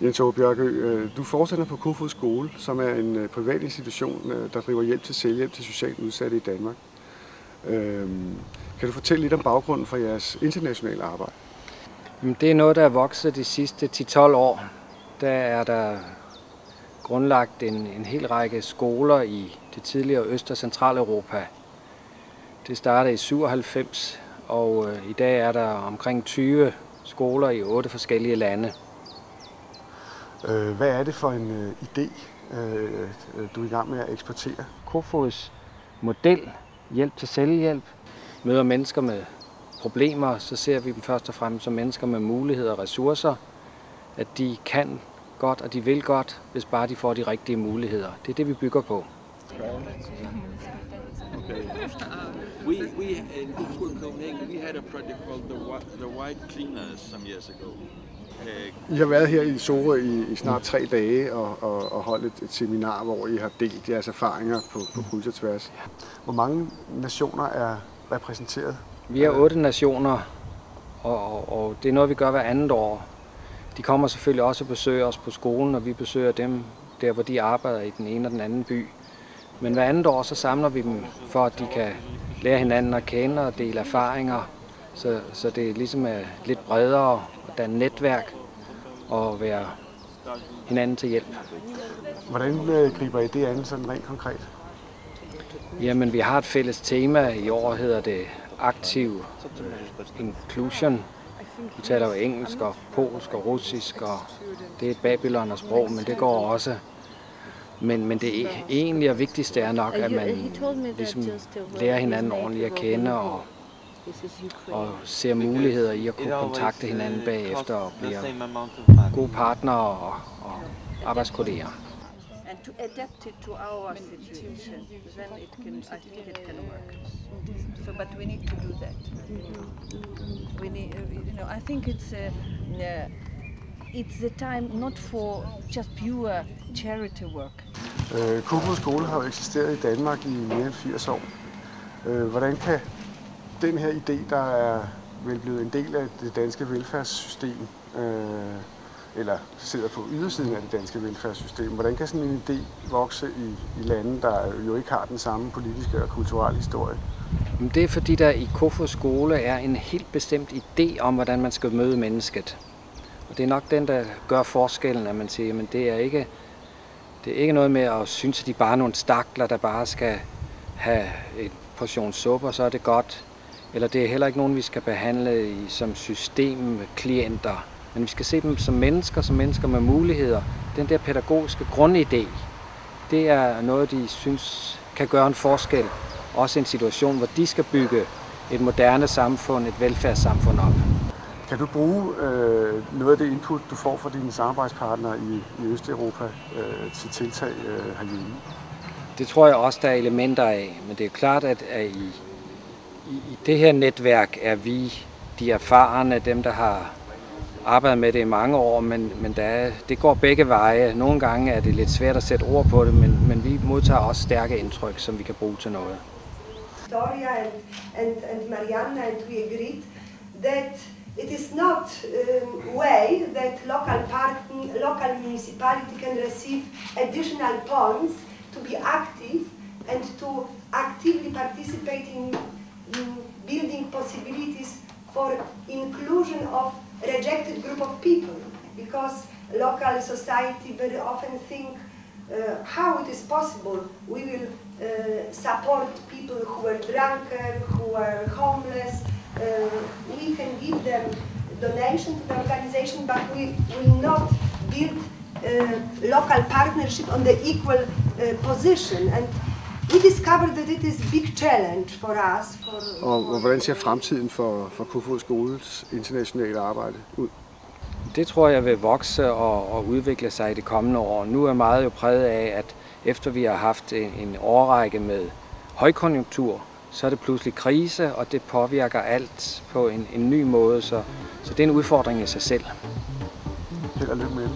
Jens Aage Bjørkø, du forstander på Kofod Skole, som er en privat institution, der driver hjælp til selvhjælp til socialt udsatte i Danmark. Kan du fortælle lidt om baggrunden for jeres internationale arbejde? Det er noget, der er vokset de sidste 10-12 år. Der er der grundlagt en hel række skoler i det tidligere Øst- og Centraleuropa. Det startede i 97, og i dag er der omkring 20 skoler i 8 forskellige lande. Hvad er det for en idé, du er i gang med at eksportere? Kofods model, hjælp til selvhjælp, møder mennesker med problemer, så ser vi dem først og fremmest som mennesker med muligheder og ressourcer, at de kan godt og de vil godt, hvis bare de får de rigtige muligheder. Det er det, vi bygger på. Okay. We in Copenhagen we had a project called the White Cleaners some years ago. I har været her i Sorø i snart 3 dage og holdt et seminar, hvor I har delt jeres erfaringer på kryds og tværs. Hvor mange nationer er repræsenteret? Vi er 8 nationer, og det er noget, vi gør hver andet år. De kommer selvfølgelig også og besøger os på skolen, og vi besøger dem der, hvor de arbejder i den ene og den anden by. Men hver andet år så samler vi dem, for at de kan lære hinanden at kende og dele erfaringer, så det ligesom er lidt bredere og danne netværk og være hinanden til hjælp. Hvordan griber I det an sådan rent konkret? Jamen, vi har et fælles tema. I år hedder det aktiv inclusion. Vi taler jo engelsk og polsk og russisk, og det er et Babylon og sprog, men det går også. Men det egentlige og vigtigste er nok, at man ligesom lærer hinanden ordentligt at kende og ser muligheder i at kunne kontakte hinanden bagefter og blive gode partnere og arbejdskolleger. And to adapt it to our situation, then I think it can work. So, but we need to do that. We need, I think it's the time not for just pure charity work. Kofod Skole har jo eksisteret i Danmark i mere end 80 år. Hvordan kan den her idé, der er vel blevet en del af det danske velfærdssystem, eller sidder på ydersiden af det danske velfærdssystem, hvordan kan sådan en idé vokse i lande, der jo ikke har den samme politiske og kulturelle historie? Det er fordi, der i Kofod Skole er en helt bestemt idé om, hvordan man skal møde mennesket. Og det er nok den, der gør forskellen, at man siger, men det er ikke noget med at synes, at de bare er nogle stakler, der bare skal have en portion suppe, og så er det godt. Eller det er heller ikke nogen, vi skal behandle som systemklienter. Men vi skal se dem som mennesker med muligheder. Den der pædagogiske grundidé, det er noget, de synes kan gøre en forskel. Også en situation, hvor de skal bygge et moderne samfund, et velfærdssamfund op. Kan du bruge noget af det input, du får fra dine samarbejdspartnere i Østeuropa til tiltag herhjemme? Det tror jeg også, der er elementer af. Men det er klart, at i det her netværk er vi de erfarne, dem der har arbejdet med det i mange år, men det går begge veje. Nogle gange er det lidt svært at sætte ord på det, men vi modtager også stærke indtryk, som vi kan bruge til noget. Victoria and Marianne, and we agreed that it is not a way that local municipality can receive additional funds to be active and to actively participate in building possibilities for inclusion of rejected group of people, because local society very often think how it is possible we will support people who are drunken, who are homeless. We can give them donation to the organization, but we will not build local partnership on the equal position. And we discovered that it is a big challenge for us. Og hvordan ser fremtiden for Kofod Skoles internationale arbejde ud? Det tror jeg vil vokse og udvikle sig i de kommende år. Nu er meget jo præget af, at efter vi har haft en årrække med højkonjunktur, så er det pludselig krise, og det påvirker alt på en ny måde. Så det er en udfordring i sig selv. Held og lykke med det.